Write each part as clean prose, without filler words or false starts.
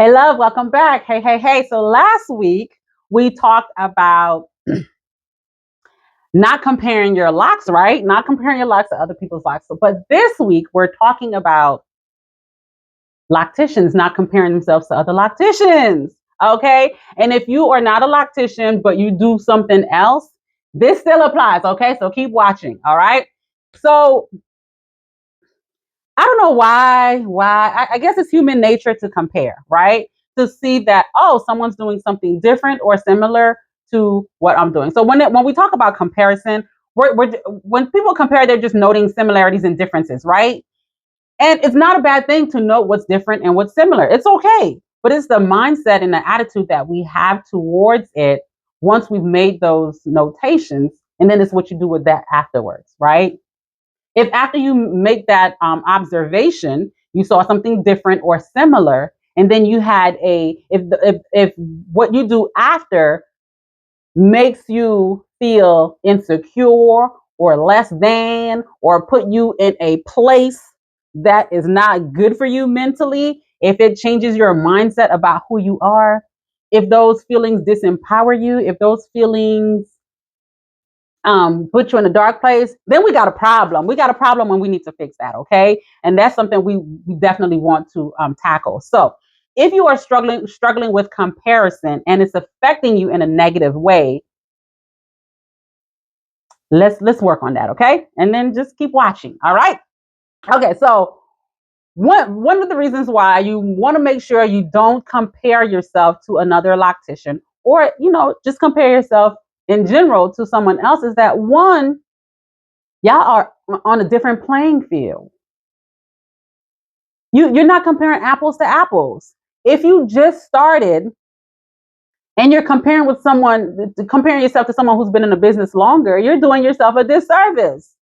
Hey, love, welcome back. Hey. So last week we talked about not comparing your locks, right? Not comparing your locks to other people's locks. But this week we're talking about locticians not comparing themselves to other locticians. Okay. And if you are not a loctician, but you do something else, this still applies. Okay. So keep watching. All right. So I don't know why. I guess it's human nature to compare, right? To see that, oh, someone's doing something different or similar to what I'm doing. So when we talk about comparison, when people compare, they're just noting similarities and differences, right? And it's not a bad thing to note what's different and what's similar. It's okay. But it's the mindset and the attitude that we have towards it once we've made those notations. And then it's what you do with that afterwards, right? If after you make that observation, you saw something different or similar, and then you had if what you do after makes you feel insecure or less than, or put you in a place that is not good for you mentally, if it changes your mindset about who you are, if those feelings disempower you, if those feelings put you in a dark place, then we got a problem. We got a problem and we need to fix that. Okay. And that's something we definitely want to tackle. So if you are struggling with comparison and it's affecting you in a negative way, let's work on that. Okay. And then just keep watching. All right. Okay. So one of the reasons why you want to make sure you don't compare yourself to another loctician, or just compare yourself in general to someone else, is that one, y'all are on a different playing field. You're not comparing apples to apples. If you just started and you're comparing yourself to someone who's been in the business longer, you're doing yourself a disservice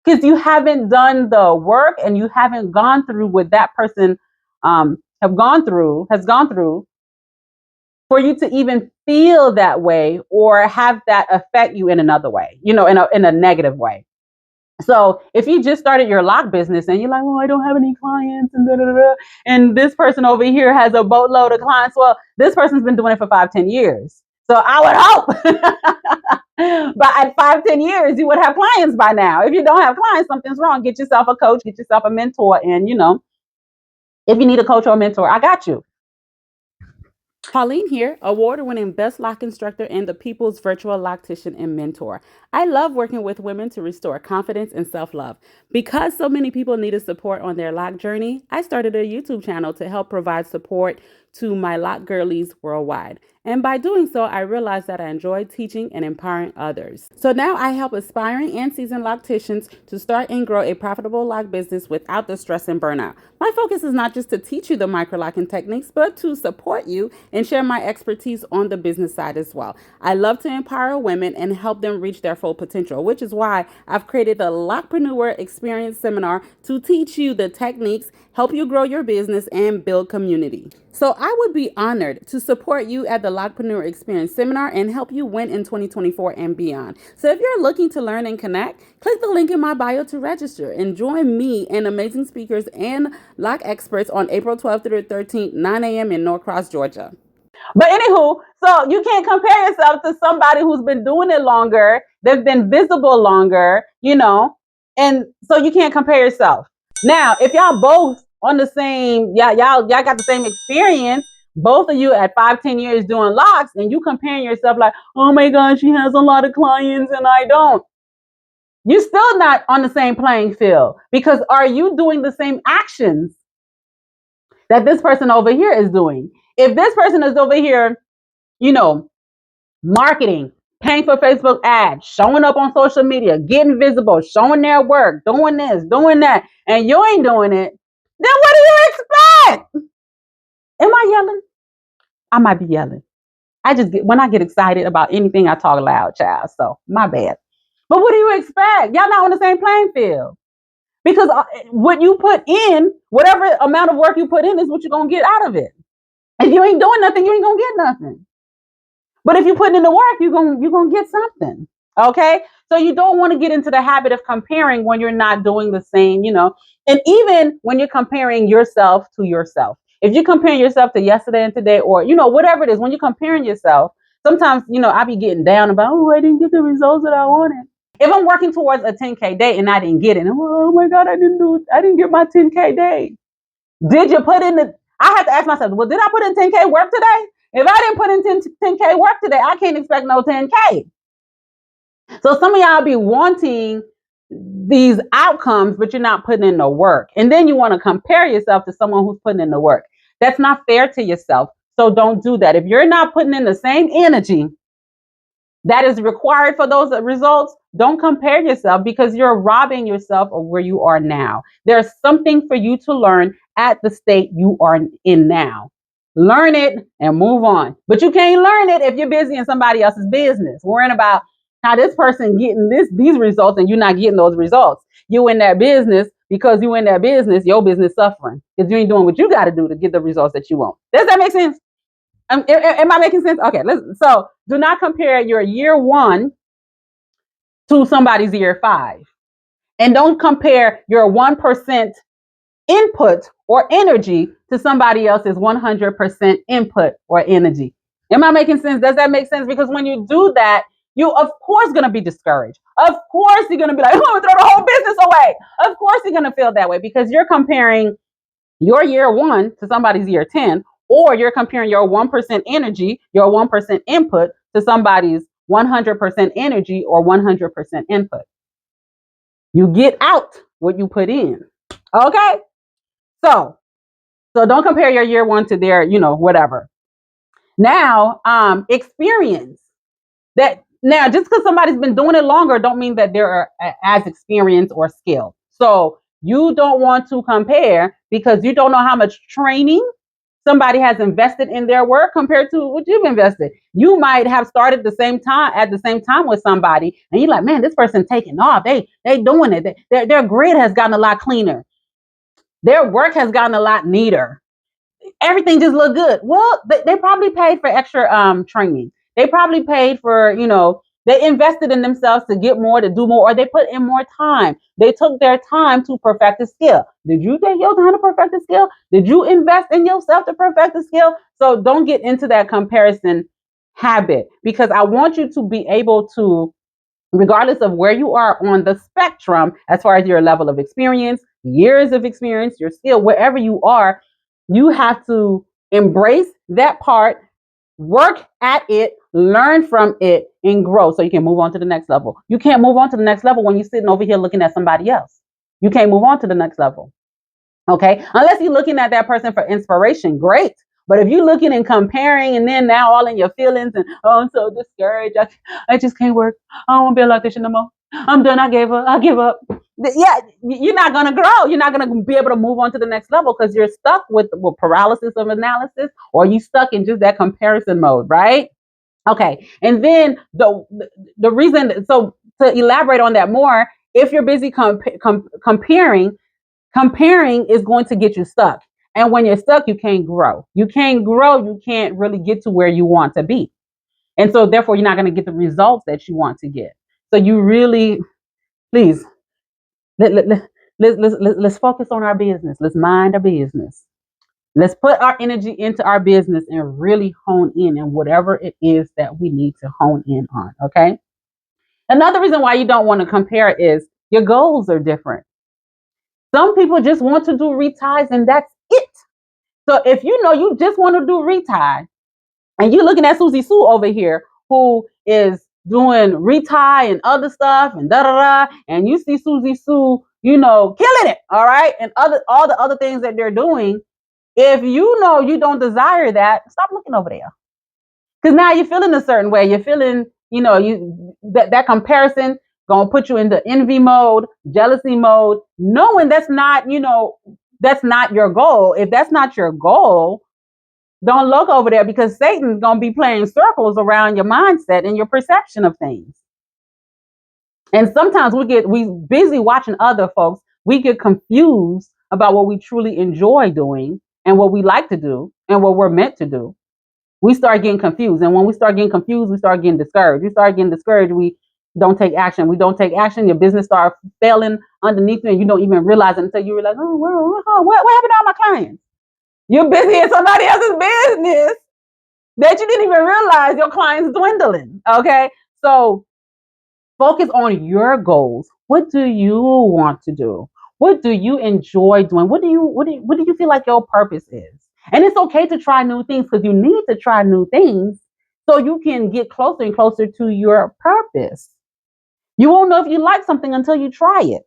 because you haven't done the work and you haven't gone through what that person has gone through for you to even feel that way or have that affect you in another way, in a negative way. So if you just started your lock business and you're like, oh, I don't have any clients and da, da, da, and this person over here has a boatload of clients. Well, this person's been doing it for 5-10 years. So I would hope but at 5-10 years, you would have clients by now. If you don't have clients, something's wrong. Get yourself a coach, get yourself a mentor. And, if you need a coach or a mentor, I got you. Pauline here, award-winning Best Lock Instructor and the People's Virtual Loctician and Mentor. I love working with women to restore confidence and self-love. Because so many people needed support on their lock journey, I started a YouTube channel to help provide support to my lock girlies worldwide. And by doing so, I realized that I enjoy teaching and empowering others. So now I help aspiring and seasoned locticians to start and grow a profitable lock business without the stress and burnout. My focus is not just to teach you the microlocking techniques, but to support you and share my expertise on the business side as well. I love to empower women and help them reach their full potential, which is why I've created the Locpreneur Experience Seminar to teach you the techniques, help you grow your business, and build community. So I would be honored to support you at the Locpreneur Experience Seminar and help you win in 2024 and beyond. So if you're looking to learn and connect, click the link in my bio to register and join me and amazing speakers and lock experts on April 12th through 13th, 9 a.m. in Norcross, Georgia. But anywho, so you can't compare yourself to somebody who's been doing it longer, that's been visible longer, and so you can't compare yourself. Now, if y'all both on the same, y'all got the same experience, both of you at 5-10 years doing locks, and you comparing yourself like, oh my gosh, she has a lot of clients and I don't. You're still not on the same playing field, because are you doing the same actions that this person over here is doing? If this person is over here, marketing, paying for Facebook ads, showing up on social media, getting visible, showing their work, doing this, doing that, and you ain't doing it, then what do you expect? Am I yelling? I might be yelling. When I get excited about anything, I talk loud, child. So my bad. But what do you expect? Y'all not on the same playing field. Because what you put in, whatever amount of work you put in, is what you're going to get out of it. If you ain't doing nothing, you ain't going to get nothing. But if you put in the work, you're gonna get something. Okay. So you don't want to get into the habit of comparing when you're not doing the same, And even when you're comparing yourself to yourself. If you're comparing yourself to yesterday and today, or, whatever it is, when you're comparing yourself, sometimes, I be getting down about, oh, I didn't get the results that I wanted. If I'm working towards a 10K day and I didn't get it, oh my God, I didn't get my 10K day. Did you put in I have to ask myself, well, did I put in 10K work today? If I didn't put in 10K work today, I can't expect no 10K. So some of y'all be wanting these outcomes, but you're not putting in the work. And then you want to compare yourself to someone who's putting in the work. That's not fair to yourself. So don't do that. If you're not putting in the same energy that is required for those results, don't compare yourself, because you're robbing yourself of where you are now. There's something for you to learn at the state you are in now. Learn it and move on. But you can't learn it if you're busy in somebody else's business, worrying about how this person getting these results and you're not getting those results. You in that business because you in that business, your business suffering because you ain't doing what you got to do to get the results that you want. Does that make sense? Am I making sense? Okay, so do not compare your year 1 to somebody's year 5. And don't compare your 1% input or energy to somebody else's 100% input or energy. Am I making sense? Does that make sense? Because when you do that, you of course going to be discouraged. Of course you're going to be like, I'm going to throw the whole business away. Of course you're going to feel that way because you're comparing your year 1 to somebody's year 10, or you're comparing your 1% energy, your 1% input to somebody's 100% energy or 100% input. You get out what you put in. Okay? So don't compare your year 1 to their, whatever. Now, experience that. Now, just because somebody's been doing it longer don't mean that they're as experienced or skilled. So you don't want to compare because you don't know how much training somebody has invested in their work compared to what you've invested. You might have started at the same time with somebody, and you're like, man, this person's taking off. They doing it. Their grid has gotten a lot cleaner. Their work has gotten a lot neater. Everything just looked good. Well, they probably paid for extra training. They probably paid for, they invested in themselves to get more, to do more, or they put in more time. They took their time to perfect the skill. Did you take your time to perfect the skill? Did you invest in yourself to perfect the skill? So don't get into that comparison habit, because I want you to be able to, regardless of where you are on the spectrum, as far as your level of experience, years of experience, your skill, wherever you are, you have to embrace that part, work at it, learn from it, and grow so you can move on to the next level. You can't move on to the next level when you're sitting over here looking at somebody else. You can't move on to the next level. Okay? Unless you're looking at that person for inspiration, great. But if you're looking and comparing and then now all in your feelings and, oh, I'm so discouraged. I just can't work. I don't want to be a electrician no more. I'm done. I give up. Yeah, you're not going to grow. You're not going to be able to move on to the next level because you're stuck with paralysis of analysis, or you stuck in just that comparison mode, right? Okay. And then the reason, so to elaborate on that more, if you're busy comparing is going to get you stuck. And when you're stuck, you can't grow. You can't grow. You can't really get to where you want to be. And so therefore, you're not going to get the results that you want to get. So you really, please, let's focus on our business. Let's mind our business. Let's put our energy into our business and really hone in whatever it is that we need to hone in on. Okay. Another reason why you don't want to compare is your goals are different. Some people just want to do reties and that's it. So if you just want to do retie, and you're looking at Susie Sue over here who is doing retie and other stuff and da da da, and you see Susie Sue, killing it, all right, and all the other things that they're doing. If you don't desire that, stop looking over there, because now you're feeling a certain way. You're feeling, that comparison gonna put you into envy mode, jealousy mode, knowing that's not your goal. If that's not your goal, don't look over there, because Satan's gonna be playing circles around your mindset and your perception of things. And sometimes we busy watching other folks. We get confused about what we truly enjoy doing and what we like to do and what we're meant to do. We start getting confused. And when we start getting confused, we start getting discouraged. We don't take action. We don't take action. Your business starts failing underneath you, and you don't even realize it until you realize, oh, well, what happened to all my clients? You're busy in somebody else's business that you didn't even realize your clients dwindling. Okay. So focus on your goals. What do you want to do? What do you enjoy doing? What do you feel like your purpose is? And it's okay to try new things because you need to try new things so you can get closer and closer to your purpose. You won't know if you like something until you try it.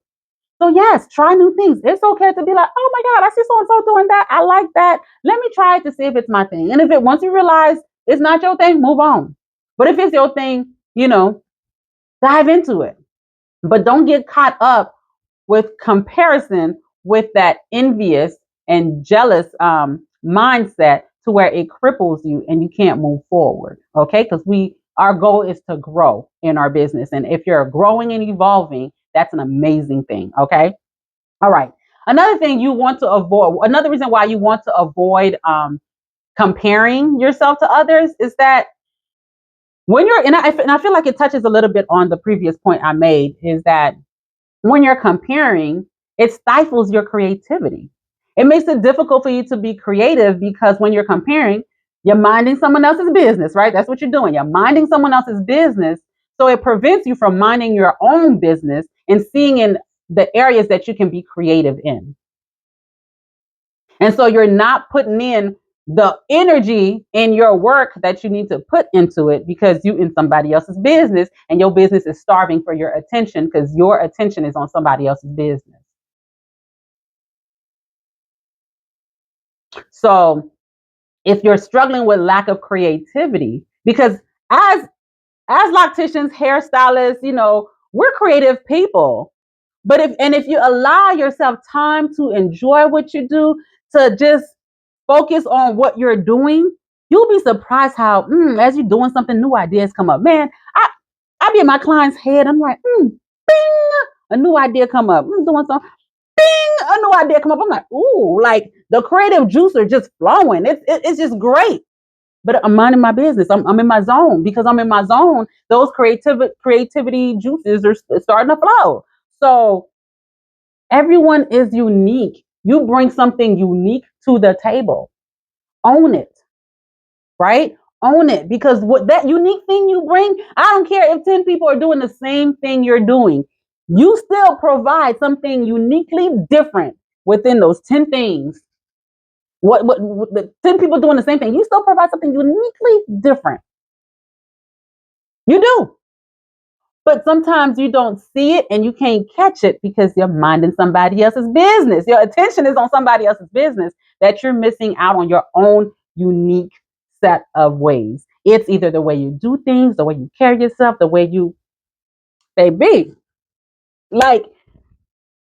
So yes, try new things. It's okay to be like, oh my God, I see so and so doing that. I like that. Let me try it to see if it's my thing. And if it once you realize it's not your thing, move on. But if it's your thing, dive into it. But don't get caught up with comparison with that envious and jealous mindset to where it cripples you and you can't move forward. Okay, because our goal is to grow in our business, and if you're growing and evolving, that's an amazing thing. Okay, all right. Another thing you want to avoid, another reason why you want to avoid comparing yourself to others is that when you're, and I feel like it touches a little bit on the previous point I made, is that when you're comparing, it stifles your creativity. It makes it difficult for you to be creative because when you're comparing, you're minding someone else's business, right? That's what you're doing. You're minding someone else's business. So it prevents you from minding your own business and seeing in the areas that you can be creative in. And so you're not putting in the energy in your work that you need to put into it because you in somebody else's business and your business is starving for your attention because your attention is on somebody else's business. So if you're struggling with lack of creativity, because as locticians, hairstylists, we're creative people. But if you allow yourself time to enjoy what you do, to just focus on what you're doing, you'll be surprised how as you're doing something, new ideas come up. Man, I be in my client's head. I'm like, bing, a new idea come up. I'm doing something, bing, a new idea come up. I'm like, ooh, like the creative juice are just flowing. It's just great. But I'm minding my business. I'm in my zone. Because I'm in my zone, those creativity juices are starting to flow. So everyone is unique. You bring something unique to the table. Own it, right? Own it, because what that unique thing you bring, I don't care if 10 people are doing the same thing you're doing. You still provide something uniquely different within those 10 things. What the 10 people doing the same thing, you still provide something uniquely different. You do. But sometimes you don't see it and you can't catch it because you're minding somebody else's business. Your attention is on somebody else's business that you're missing out on your own unique set of ways. It's either the way you do things, the way you carry yourself, the way you be. Like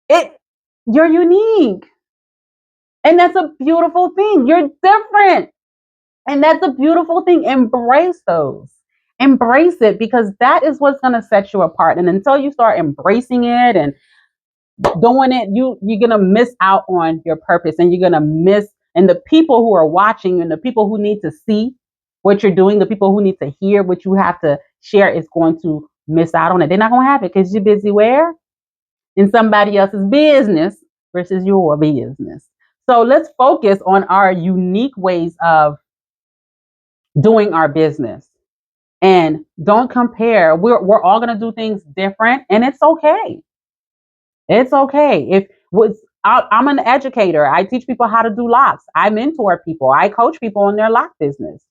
it, you're unique. And that's a beautiful thing. You're different. And that's a beautiful thing. Embrace those. Embrace it because that is what's going to set you apart. And until you start embracing it and doing it, you're gonna miss out on your purpose, and you're gonna miss, and the people who are watching and the people who need to see what you're doing, the people who need to hear what you have to share is going to miss out on it. They're not gonna have it because you're busy where? In somebody else's business versus your business. So let's focus on our unique ways of doing our business. And don't compare. We're all gonna do things different, and it's okay. It's okay. I'm an educator. I teach people how to do locks. I mentor people. I coach people in their lock business.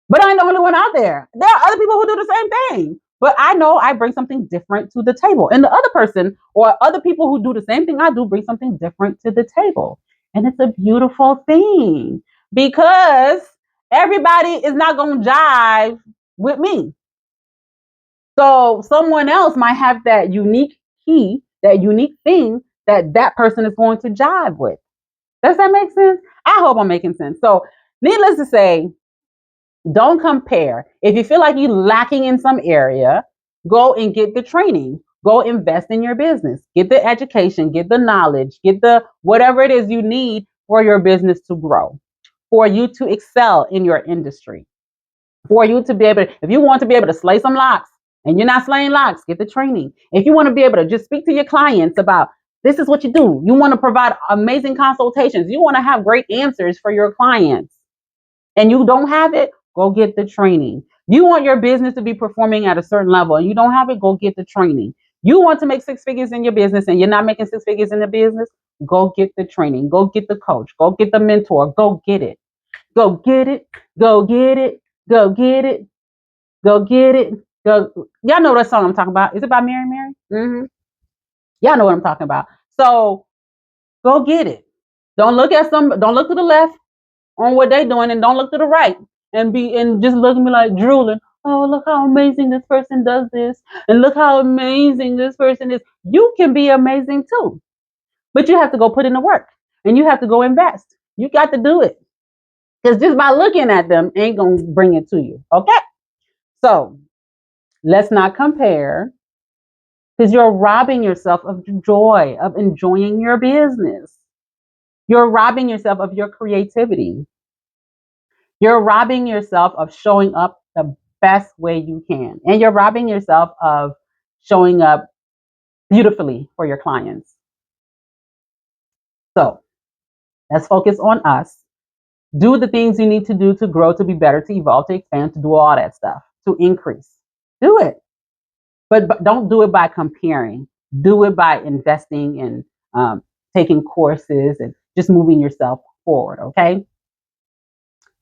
But I'm the only one out there. There are other people who do the same thing. But I know I bring something different to the table. And the other person or other people who do the same thing I do bring something different to the table. And it's a beautiful thing because everybody is not going to jive with me. So someone else might have that unique key, that unique thing that person is going to jive with. Does that make sense? I hope I'm making sense. So needless to say, don't compare. If you feel like you're lacking in some area, go and get the training. Go invest in your business. Get the education, get the knowledge, get the whatever it is you need for your business to grow, for you to excel in your industry, for you to be able to, if you want to be able to slay some locks and you're not slaying locks, get the training. If you want to be able to just speak to your clients about This is what you do. You want to provide amazing consultations. You want to have great answers for your clients. And you don't have it, go get the training. You want your business to be performing at a certain level and you don't have it, go get the training. You want to make six figures in your business and you're not making six figures in the business, go get the training, go get the coach, go get the mentor, go get it. Go get it, go get it, go get it, go get it. Go. Y'all know that song I'm talking about. Is it by Mary Mary? Mm-hmm. Y'all know what I'm talking about. So go get it. Don't look to the left on what they're doing and don't look to the right and just look at me like drooling. Oh, look how amazing this person does this. And look how amazing this person is. You can be amazing too. But you have to go put in the work and you have to go invest. You got to do it. Because just by looking at them ain't gonna bring it to you. Okay. So let's not compare because you're robbing yourself of joy, of enjoying your business. You're robbing yourself of your creativity. You're robbing yourself of showing up the best way you can. And you're robbing yourself of showing up beautifully for your clients. So let's focus on us. Do the things you need to do to grow, to be better, to evolve, to expand, to do all that stuff, to increase. Do it. But don't do it by comparing. Do it by investing and taking courses and just moving yourself forward. Okay.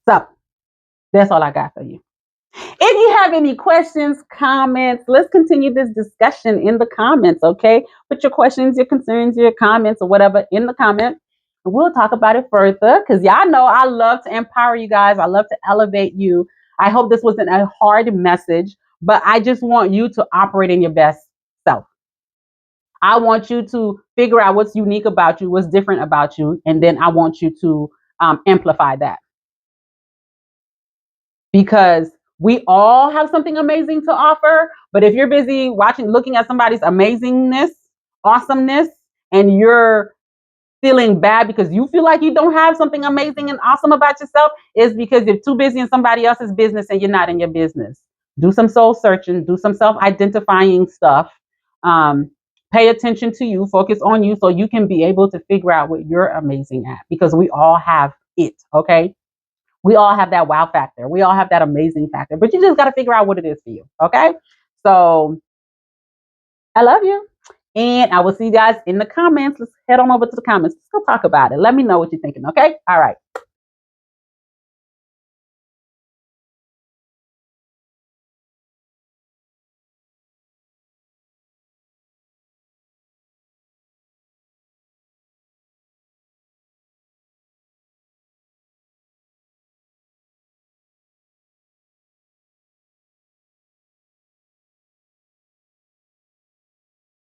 So that's all I got for you. If you have any questions, comments, let's continue this discussion in the comments, okay? Put your questions, your concerns, your comments, or whatever in the comment. And we'll talk about it further because y'all know I love to empower you guys. I love to elevate you. I hope this wasn't a hard message, but I just want you to operate in your best self. I want you to figure out what's unique about you, what's different about you, and then I want you to amplify that. Because we all have something amazing to offer. But if you're busy looking at somebody's amazingness, awesomeness, and you're feeling bad because you feel like you don't have something amazing and awesome about yourself, is because you're too busy in somebody else's business and you're not in your business. Do some soul searching, do some self-identifying stuff. Pay attention to you, focus on you so you can be able to figure out what you're amazing at because we all have it, okay? We all have that wow factor. We all have that amazing factor, but you just got to figure out what it is for you. Okay. So I love you. And I will see you guys in the comments. Let's head on over to the comments. Let's go talk about it. Let me know what you're thinking. Okay. All right.